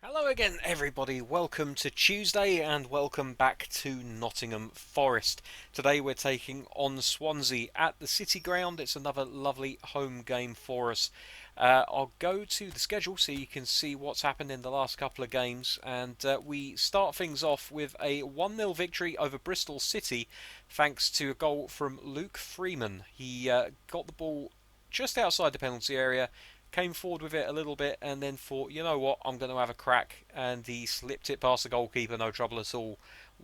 Hello again, everybody. Welcome to Tuesday and welcome back to Nottingham Forest. Today we're taking on Swansea at the City Ground. It's another lovely home game for us. I'll go to the schedule so you can see what's happened in the last couple of games. And we start things off with a 1-0 victory over Bristol City thanks to a goal from Luke Freeman. He got the ball just outside the penalty area, came forward with it a little bit, and then thought, you know what, I'm going to have a crack, and he slipped it past the goalkeeper, no trouble at all.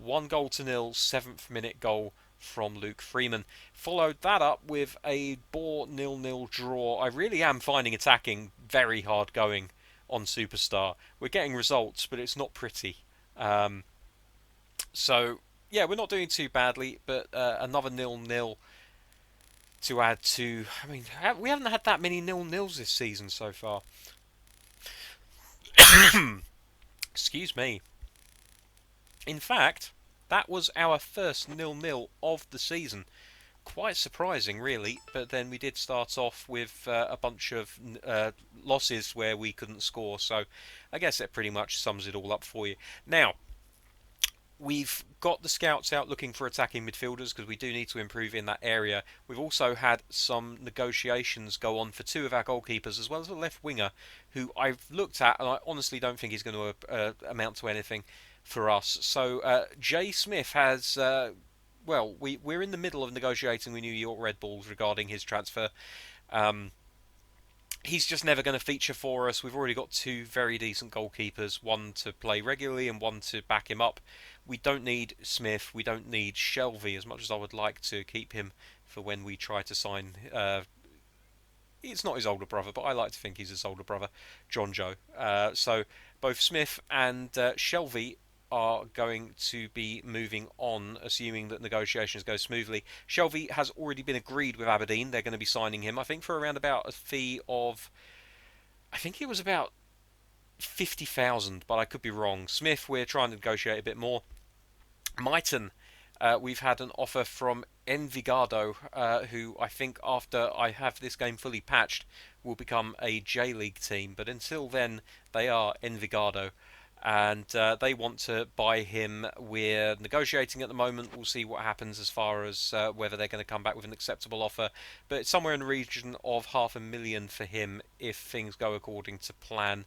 1-0, 7th minute goal from Luke Freeman. Followed that up with a bore 0-0 draw. I really am finding attacking very hard going on Superstar. We're getting results, but it's not pretty. Um, so yeah, we're not doing too badly, but another 0-0 to add to. I mean, we haven't had that many 0-0s this season so far. Excuse me. In fact, that was our first 0-0 of the season. Quite surprising, really. But then we did start off with a bunch of losses where we couldn't score. So I guess that pretty much sums it all up for you. Now, we've got the scouts out looking for attacking midfielders because we do need to improve in that area. We've also had some negotiations go on for two of our goalkeepers as well as a left winger who I've looked at and I honestly don't think he's going to amount to anything for us. So Jay Smith has. We're in the middle of negotiating with New York Red Bulls regarding his transfer. Um, he's just never going to feature for us. We've already got two very decent goalkeepers, one to play regularly and one to back him up. We don't need Smith. We don't need Shelvey as much as I would like to keep him for when we try to sign. It's not his older brother, but I like to think he's his older brother, John Joe. So both Smith and Shelvey are going to be moving on, assuming that negotiations go smoothly. Shelvey has already been agreed with Aberdeen. They're going to be signing him, I think, for around about a fee of, I think it was about 50,000, but I could be wrong. Smith, we're trying to negotiate a bit more. Mighton, we've had an offer from Envigado, who I think after I have this game fully patched will become a J League team. But until then, they are Envigado, and they want to buy him. We're negotiating at the moment. We'll see what happens as far as whether they're going to come back with an acceptable offer. But it's somewhere in the region of 500,000 for him if things go according to plan.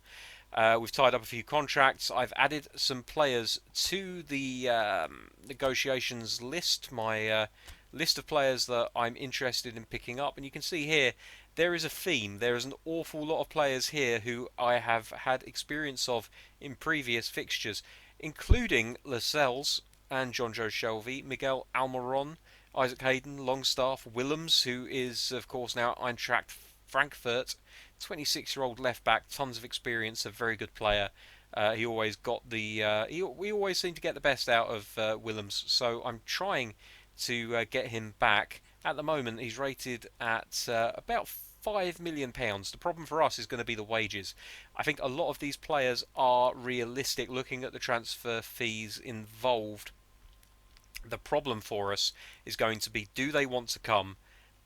We've tied up a few contracts. I've added some players to the negotiations list, my list of players that I'm interested in picking up. And you can see here, there is a theme. There is an awful lot of players here who I have had experience of in previous fixtures, including Lascelles and John Joe Shelvey, Miguel Almiron, Isaac Hayden, Longstaff, Willems, who is, of course, now Eintracht Frankfurt, 26-year-old left back, tons of experience, a very good player. He always got the. We always seem to get the best out of Willems, so I'm trying to get him back. At the moment, he's rated at about £5 million. The problem for us is going to be the wages. I think a lot of these players are realistic looking at the transfer fees involved. The problem for us is going to be, do they want to come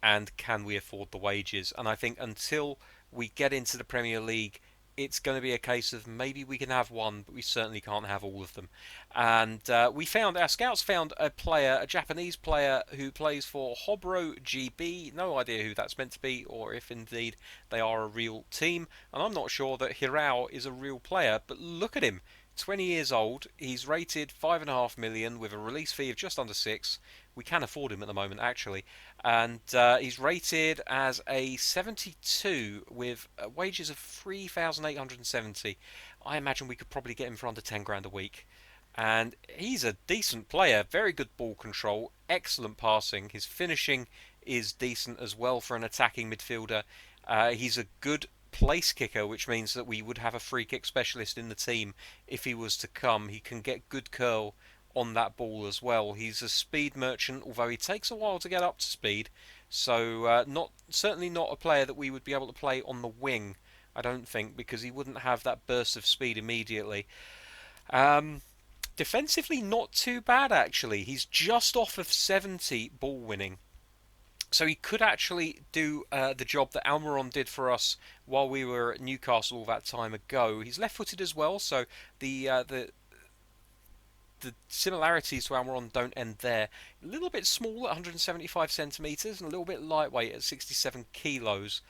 and can we afford the wages? And I think until we get into the Premier League, it's going to be a case of maybe we can have one, but we certainly can't have all of them. And our scouts found a player, a Japanese player who plays for Hobro GB. No idea who that's meant to be, or if indeed they are a real team. And I'm not sure that Hirao is a real player, but look at him. 20 years old, he's rated 5.5 million with a release fee of just under 6. We can afford him at the moment, actually, and he's rated as a 72 with wages of 3,870. I imagine we could probably get him for under 10 grand a week. And he's a decent player, very good ball control, excellent passing. His finishing is decent as well for an attacking midfielder. He's a good place kicker, which means that we would have a free kick specialist in the team if he was to come. He can get good curl on that ball as well. He's a speed merchant, although he takes a while to get up to speed. So certainly not a player that we would be able to play on the wing, I don't think, because he wouldn't have that burst of speed immediately. Um, Defensively, not too bad actually. He's just off of 70 ball winning. So he could actually do the job that Almiron did for us while we were at Newcastle all that time ago. He's left-footed as well, so the similarities to Almiron don't end there. A little bit small at 175 centimetres and a little bit lightweight at 67 kilos.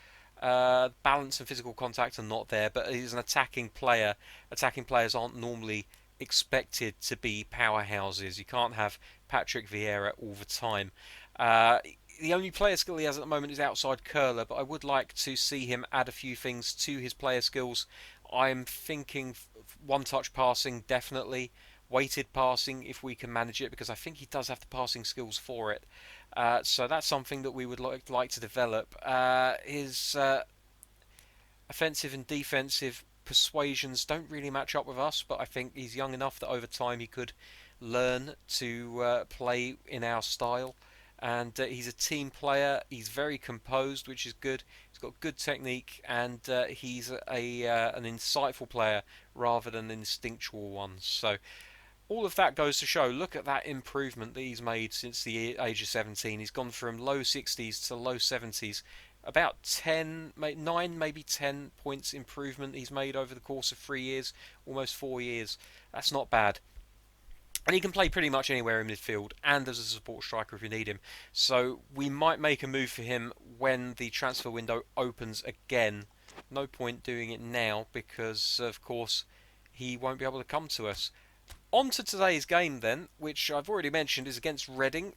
Balance and physical contact are not there, but he's an attacking player. Attacking players aren't normally expected to be powerhouses. You can't have Patrick Vieira all the time. Uh, the only player skill he has at the moment is outside curler, but I would like to see him add a few things to his player skills. I'm thinking one-touch passing, definitely. Weighted passing, if we can manage it, because I think he does have the passing skills for it. So that's something that we would like to develop. His offensive and defensive persuasions don't really match up with us, but I think he's young enough that over time he could learn to play in our style. And he's a team player. He's very composed, which is good. He's got good technique, and he's an insightful player rather than an instinctual one. So all of that goes to show, look at that improvement that he's made since the age of 17. He's gone from low 60s to low 70s. About 10, 9, maybe 10 points improvement he's made over the course of 3 years, almost 4 years. That's not bad. And he can play pretty much anywhere in midfield and as a support striker if you need him. So we might make a move for him when the transfer window opens again. No point doing it now because, of course, he won't be able to come to us. On to today's game then, which I've already mentioned is against Reading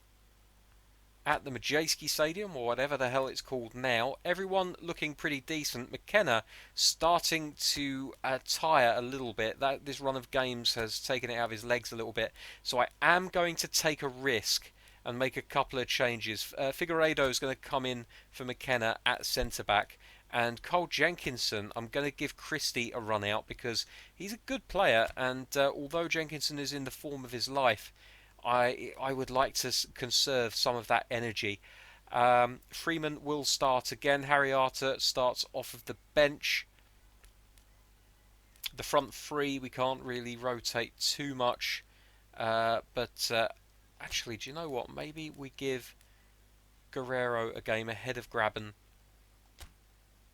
at the Madejski Stadium, or whatever the hell it's called now. Everyone looking pretty decent. McKenna starting to tire a little bit. This run of games has taken it out of his legs a little bit. So I am going to take a risk and make a couple of changes. Figueiredo is going to come in for McKenna at centre-back. And Cole Jenkinson, I'm going to give Christie a run out because he's a good player. And although Jenkinson is in the form of his life, I would like to conserve some of that energy. Freeman will start again. Harry Arter starts off of the bench. The front three, we can't really rotate too much. But actually, do you know what? Maybe we give Guerrero a game ahead of Graben,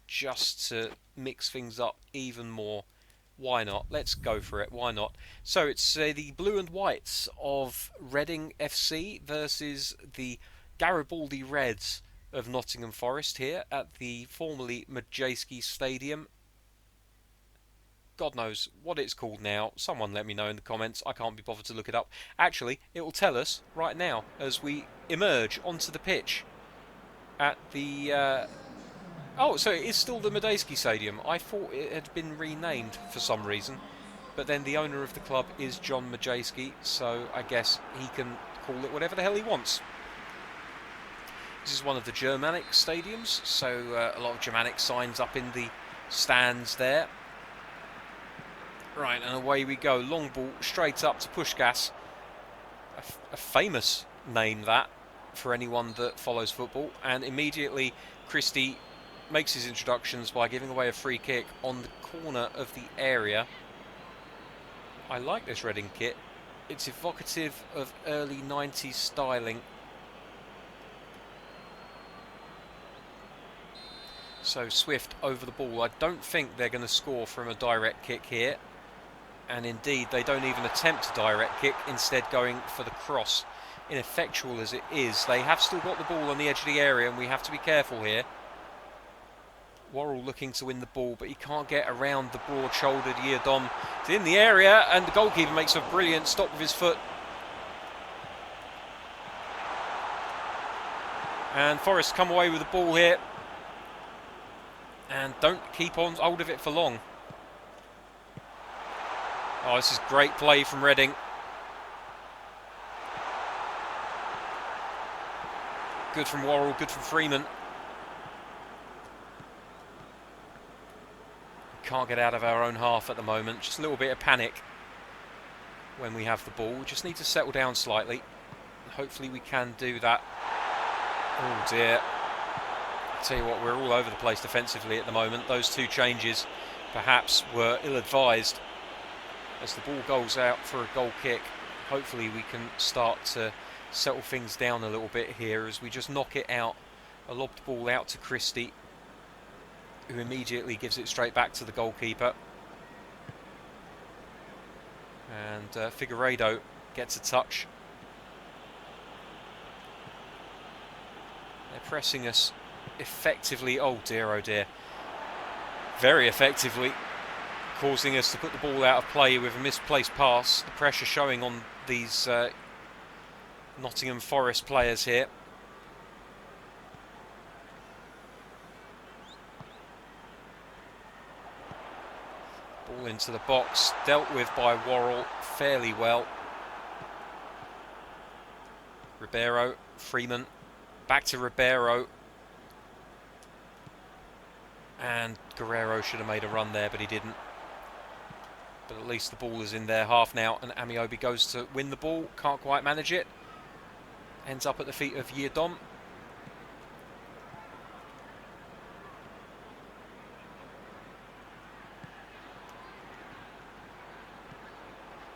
just to mix things up even more. Why not? Let's go for it. Why not? So it's the blue and whites of Reading FC versus the Garibaldi Reds of Nottingham Forest here at the formerly Madejski Stadium. God knows what it's called now. Someone let me know in the comments. I can't be bothered to look it up. Actually, it will tell us right now as we emerge onto the pitch at the... Oh, so it is still the Madejski Stadium. I thought it had been renamed for some reason. But then the owner of the club is John Madejski, so I guess he can call it whatever the hell he wants. This is one of the Germanic stadiums, so a lot of Germanic signs up in the stands there. Right, and away we go. Long ball straight up to Puskás. A famous name that for anyone that follows football. And immediately Christie makes his introductions by giving away a free kick on the corner of the area. I like this Reading kit. It's evocative of early 90s styling. So Swift over the ball. I don't think they're going to score from a direct kick here. And indeed, they don't even attempt a direct kick, instead going for the cross. Ineffectual as it is, they have still got the ball on the edge of the area, and we have to be careful here. Worrell looking to win the ball, but he can't get around the broad-shouldered Yiadom. It's in the area, and the goalkeeper makes a brilliant stop with his foot. And Forest come away with the ball here. And don't keep on hold of it for long. Oh, this is great play from Reading. Good from Worrell, good from Freeman. Can't get out of our own half at the moment. Just a little bit of panic when we have the ball. We just need to settle down slightly. Hopefully we can do that. Oh dear. I tell you what, we're all over the place defensively at the moment. Those two changes perhaps were ill-advised. As the ball goes out for a goal kick, hopefully we can start to settle things down a little bit here as we just knock it out A lobbed ball out to Christie, who immediately gives it straight back to the goalkeeper. And Figueiredo gets a touch. They're pressing us effectively. Oh dear, very effectively, causing us to put the ball out of play with a misplaced pass. The pressure showing on these Nottingham Forest players here. Ball into the box, dealt with by Worrell fairly well. Ribeiro, Freeman, back to Ribeiro. And Guerrero should have made a run there, but he didn't. But at least the ball is in their half now, and Amiobi goes to win the ball, can't quite manage it. Ends up at the feet of Yiadom.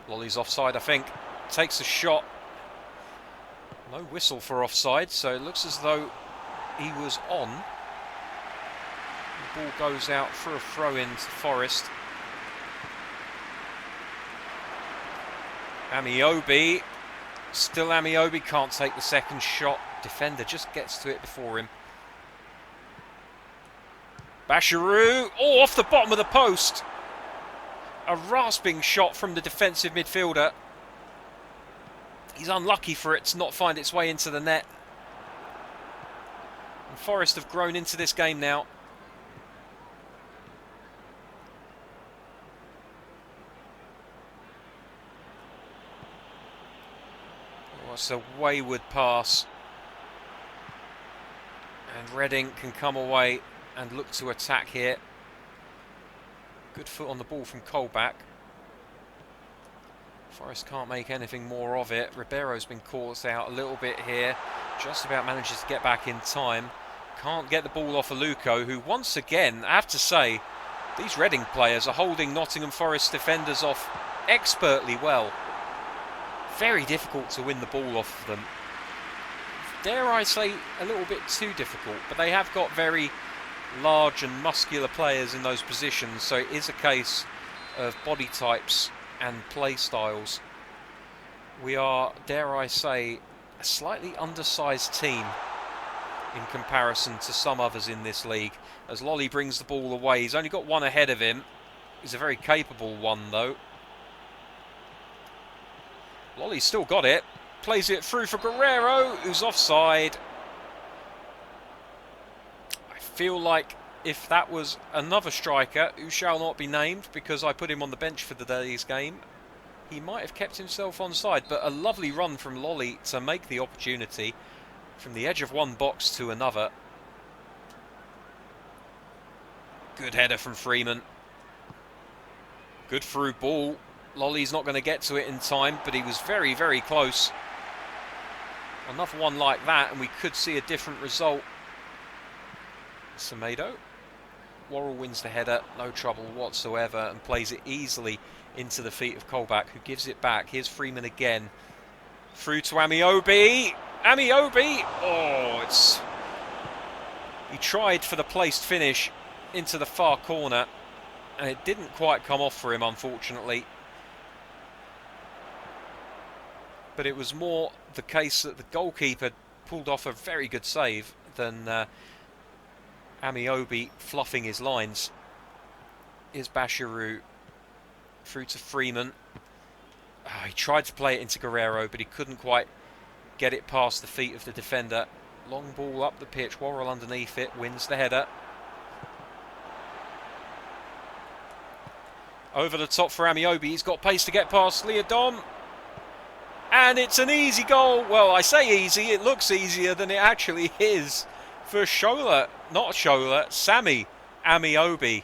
Lolly's offside, I think. Takes a shot. No whistle for offside, so it looks as though he was on. The ball goes out for a throw-in to Forest. Amiobi. Still Amiobi, can't take the second shot. Defender just gets to it before him. Bachirou. Oh, off the bottom of the post. A rasping shot from the defensive midfielder. He's unlucky for it to not find its way into the net. And Forest have grown into this game now. Oh, it's a wayward pass. And Reading can come away and look to attack here. Good foot on the ball from Colback. Forest can't make anything more of it. Ribeiro's been caught out a little bit here. Just about manages to get back in time. Can't get the ball off Aluko, who once again, I have to say, these Reading players are holding Nottingham Forest defenders off expertly well. Very difficult to win the ball off of them. Dare I say, a little bit too difficult, but they have got very large and muscular players in those positions, so it is a case of body types and play styles. We are, dare I say, a slightly undersized team in comparison to some others in this league. As Lolly brings the ball away, he's only got one ahead of him. He's a very capable one though. Lolly's still got it. Plays it through for Guerrero, who's offside. I feel like if that was another striker, who shall not be named because I put him on the bench for today's game, he might have kept himself onside. But a lovely run from Lolly to make the opportunity from the edge of one box to another. Good header from Freeman. Good through ball. Lolly's not going to get to it in time, but he was very, very close. Another one like that, and we could see a different result. Semedo. Worrell wins the header, no trouble whatsoever, and plays it easily into the feet of Colback, who gives it back. Here's Freeman again. Through to Amiobi. Amiobi! Oh, it's... He tried for the placed finish into the far corner, and it didn't quite come off for him, unfortunately. But it was more the case that the goalkeeper pulled off a very good save than Amiobi fluffing his lines. Here's Bachirou through to Freeman. Oh, he tried to play it into Guerrero, but he couldn't quite get it past the feet of the defender. Long ball up the pitch, Worrell underneath it, wins the header. Over the top for Amiobi, he's got pace to get past Leodom. And it's an easy goal. Well, I say easy, it looks easier than it actually is. For Sammy Amiobi,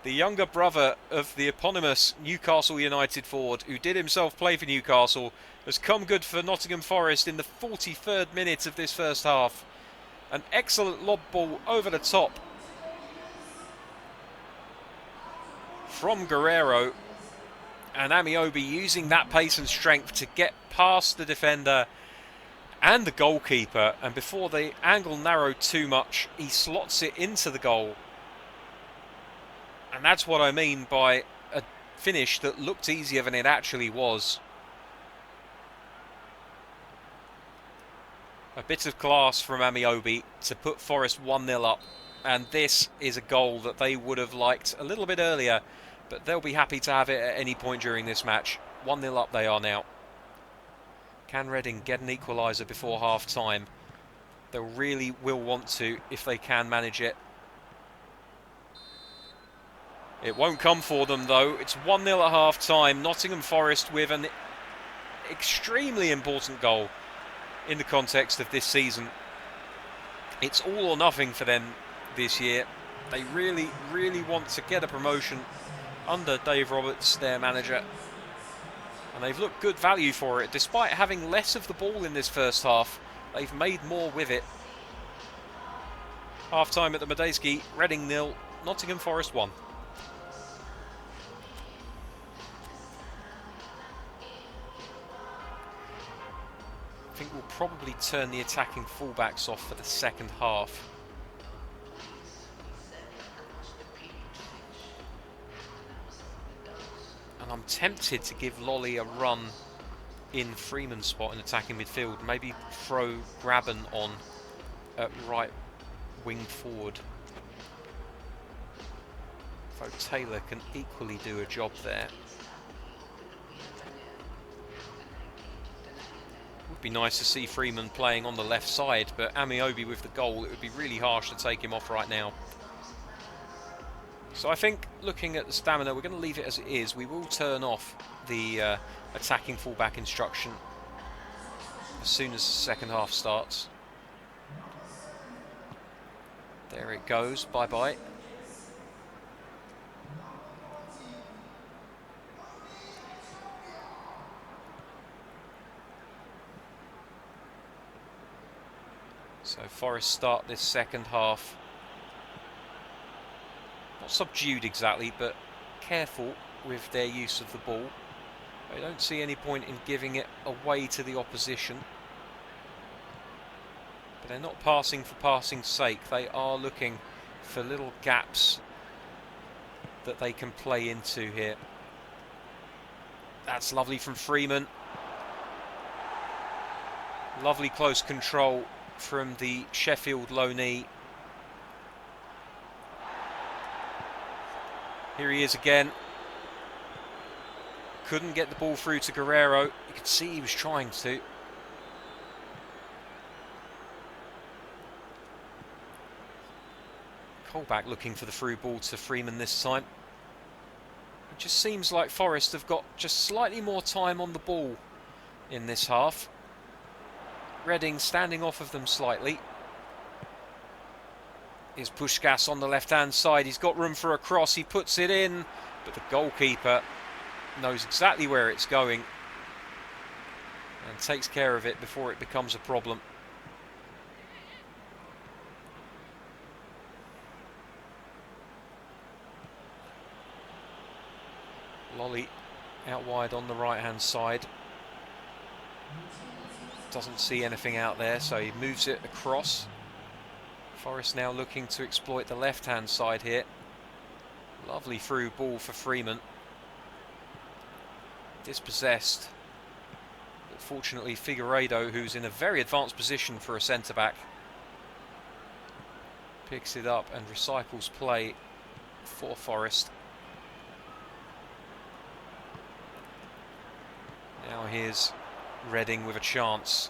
the younger brother of the eponymous Newcastle United forward, who did himself play for Newcastle, has come good for Nottingham Forest in the 43rd minute of this first half. An excellent lob ball over the top from Guerrero, and Amiobi using that pace and strength to get past the defender and the goalkeeper, and before the angle narrowed too much, he slots it into the goal. And that's what I mean by a finish that looked easier than it actually was. A bit of class from Amiobi to put Forest 1-0 up, and this is a goal that they would have liked a little bit earlier, but they'll be happy to have it at any point during this match. 1-0 up they are now. Can Reading get an equaliser before half-time? They really will want to if they can manage it. It won't come for them though. It's 1-0 at half-time. Nottingham Forest with an extremely important goal in the context of this season. It's all or nothing for them this year. They really, really want to get a promotion under Dave Roberts, their manager. And they've looked good value for it. Despite having less of the ball in this first half, they've made more with it. Half-time at the Madejski, Reading 0, Nottingham Forest 1. I think we'll probably turn the attacking fullbacks off for the second half. And I'm tempted to give Lolly a run in Freeman's spot in attacking midfield. Maybe throw Graben on at right wing forward. Though Taylor can equally do a job there. Would be nice to see Freeman playing on the left side, but Amiobi with the goal, it would be really harsh to take him off right now. So I think, looking at the stamina, we're going to leave it as it is. We will turn off the attacking fullback instruction as soon as the second half starts. There it goes, bye-bye. So Forest start this second half. Not subdued exactly, but careful with their use of the ball. I don't see any point in giving it away to the opposition. But they're not passing for passing's sake. They are looking for little gaps that they can play into here. That's lovely from Freeman. Lovely close control from the Sheffield loanee. Here he is again. Couldn't get the ball through to Guerrero. You could see he was trying to. Colback looking for the through ball to Freeman this time. It just seems like Forest have got just slightly more time on the ball in this half. Reading standing off of them slightly. Here's Puskás on the left-hand side. He's got room for a cross. He puts it in, but the goalkeeper knows exactly where it's going and takes care of it before it becomes a problem. Lolly out wide on the right-hand side. Doesn't see anything out there, so he moves it across. Forest now looking to exploit the left-hand side here. Lovely through ball for Freeman. Dispossessed. But fortunately, Figueiredo, who's in a very advanced position for a centre-back, picks it up and recycles play for Forest. Now here's Reading with a chance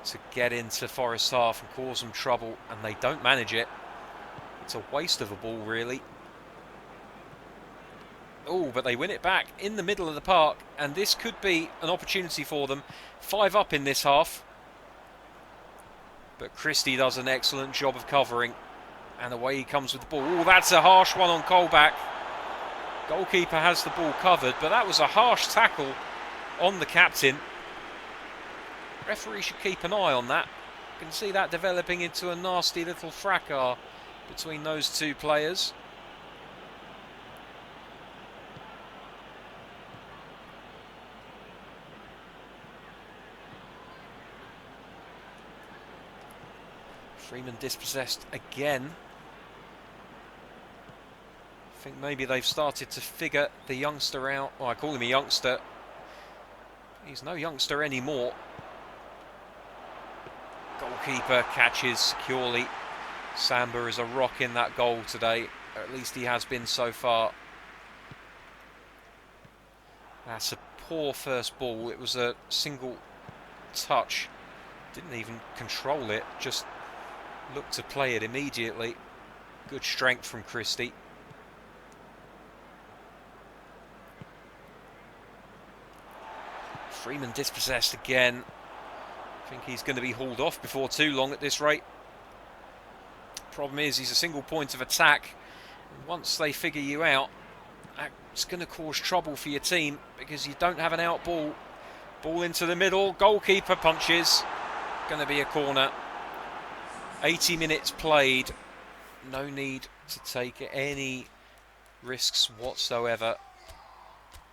to get into Forest half and cause them trouble, and they don't manage it. It's a waste of a ball, really. Oh, but they win it back in the middle of the park, and this could be an opportunity for them. 5 up in this half. But Christie does an excellent job of covering, and away he comes with the ball. Oh, that's a harsh one on Colback. Goalkeeper has the ball covered, but that was a harsh tackle on the captain. Referee should keep an eye on that. You can see that developing into a nasty little fracas between those two players. Freeman dispossessed again. I think maybe they've started to figure the youngster out. Well, I call him a youngster. He's no youngster anymore. Goalkeeper catches securely. Samba is a rock in that goal today. Or at least he has been so far. That's a poor first ball. It was a single touch. Didn't even control it. Just looked to play it immediately. Good strength from Christie. Freeman dispossessed again. I think he's going to be hauled off before too long at this rate. Problem is, he's a single point of attack. Once they figure you out, that's going to cause trouble for your team because you don't have an out ball. Ball into the middle. Goalkeeper punches. Going to be a corner. 80 minutes played. No need to take any risks whatsoever.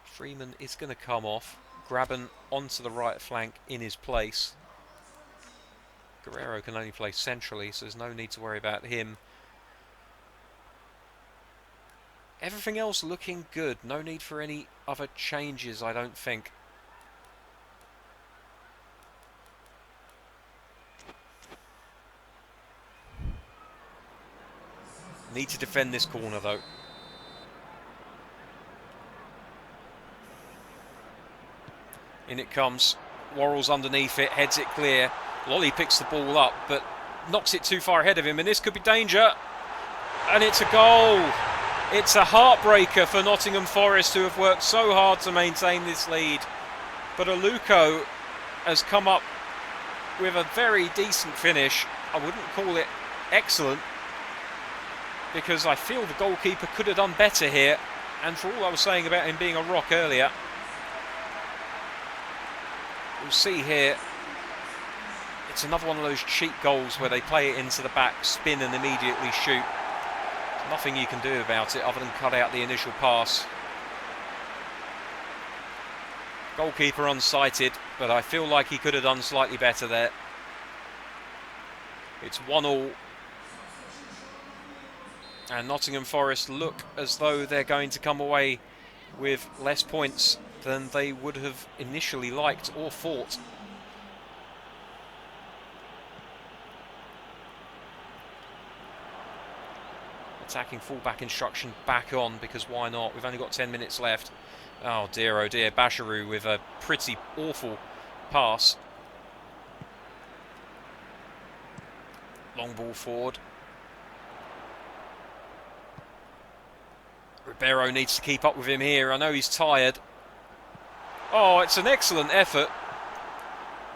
Freeman is going to come off. Graben onto the right flank in his place. Guerrero can only play centrally, so there's no need to worry about him. Everything else looking good. No need for any other changes, I don't think. Need to defend this corner, though. In it comes. Worrell's underneath it, heads it clear. Lolly picks the ball up, but knocks it too far ahead of him, and this could be danger. And it's a goal. It's a heartbreaker for Nottingham Forest, who have worked so hard to maintain this lead. But Aluko has come up with a very decent finish. I wouldn't call it excellent, because I feel the goalkeeper could have done better here. And for all I was saying about him being a rock earlier, we'll see here. It's another one of those cheap goals where they play it into the back, spin and immediately shoot. There's nothing you can do about it other than cut out the initial pass. Goalkeeper unsighted, but I feel like he could have done slightly better there. It's 1-1. And Nottingham Forest look as though they're going to come away with less points than they would have initially liked or thought. Attacking fullback instruction back on, because why not? We've only got 10 minutes left. Oh dear, Basharou with a pretty awful pass. Long ball forward. Ribeiro needs to keep up with him here. I know he's tired. Oh, it's an excellent effort.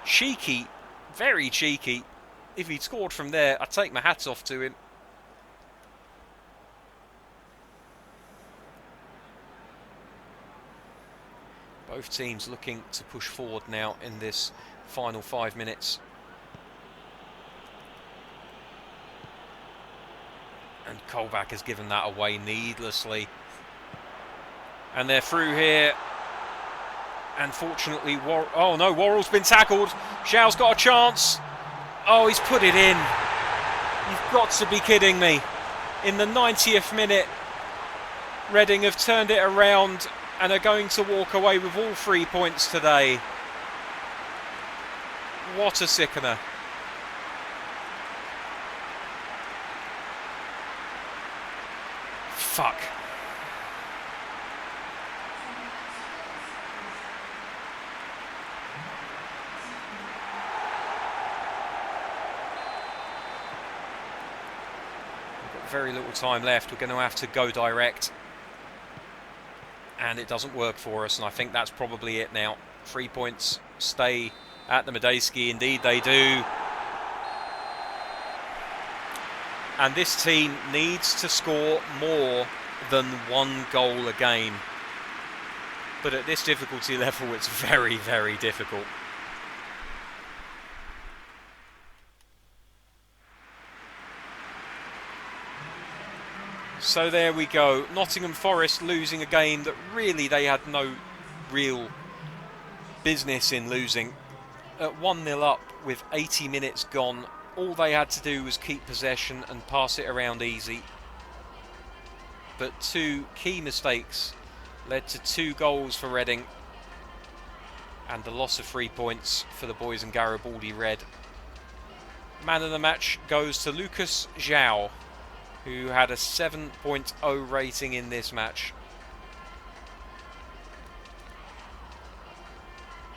Cheeky, very cheeky. If he'd scored from there, I'd take my hats off to him. Both teams looking to push forward now in this final 5 minutes. And Colback has given that away needlessly. And they're through here. And fortunately, oh no, Worrell's been tackled. Xiao's got a chance. Oh, he's put it in. You've got to be kidding me. In the 90th minute, Reading have turned it around and are going to walk away with all 3 points today. What a sickener. Fuck. We've got very little time left. We're going to have to go direct. And it doesn't work for us, and I think that's probably it now. 3 points stay at the Medeski. Indeed they do. And this team needs to score more than 1 goal a game. But at this difficulty level, it's very, very difficult. So there we go. Nottingham Forest losing a game that really they had no real business in losing. At 1-0 up with 80 minutes gone, All they had to do was keep possession and pass it around easy. But two key mistakes led to 2 goals for Reading and the loss of 3 points for the boys in Garibaldi Red. Man of the match goes to Lucas Zhao, who had a 7.0 rating in this match.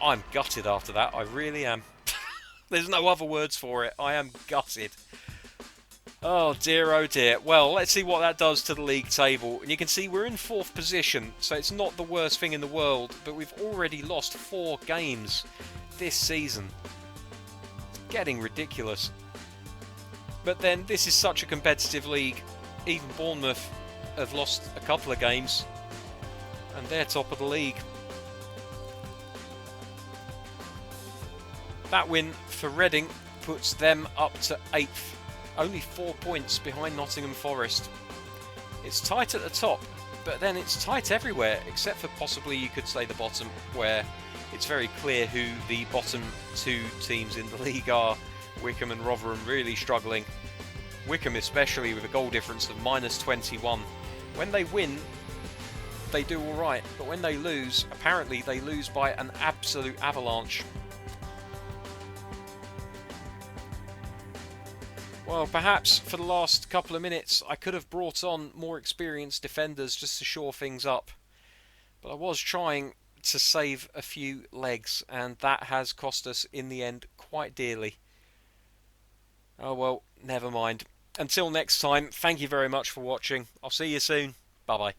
I'm gutted after that, I really am. There's no other words for it. I am gutted. Oh dear. Well, let's see what that does to the league table. And you can see we're in 4th position, so it's not the worst thing in the world, but we've already lost 4 games this season. It's getting ridiculous. But then, this is such a competitive league. Even Bournemouth have lost a couple of games, and they're top of the league. That win for Reading puts them up to 8th. Only 4 points behind Nottingham Forest. It's tight at the top, but then it's tight everywhere, except for possibly you could say the bottom, where it's very clear who the bottom 2 teams in the league are. Wycombe and Rotherham really struggling. Wycombe especially with a goal difference of -21. When they win, they do alright, but when they lose, apparently they lose by an absolute avalanche. Well, perhaps for the last couple of minutes I could have brought on more experienced defenders just to shore things up. But I was trying to save a few legs, and that has cost us in the end quite dearly. Oh well, never mind. Until next time, thank you very much for watching. I'll see you soon. Bye bye.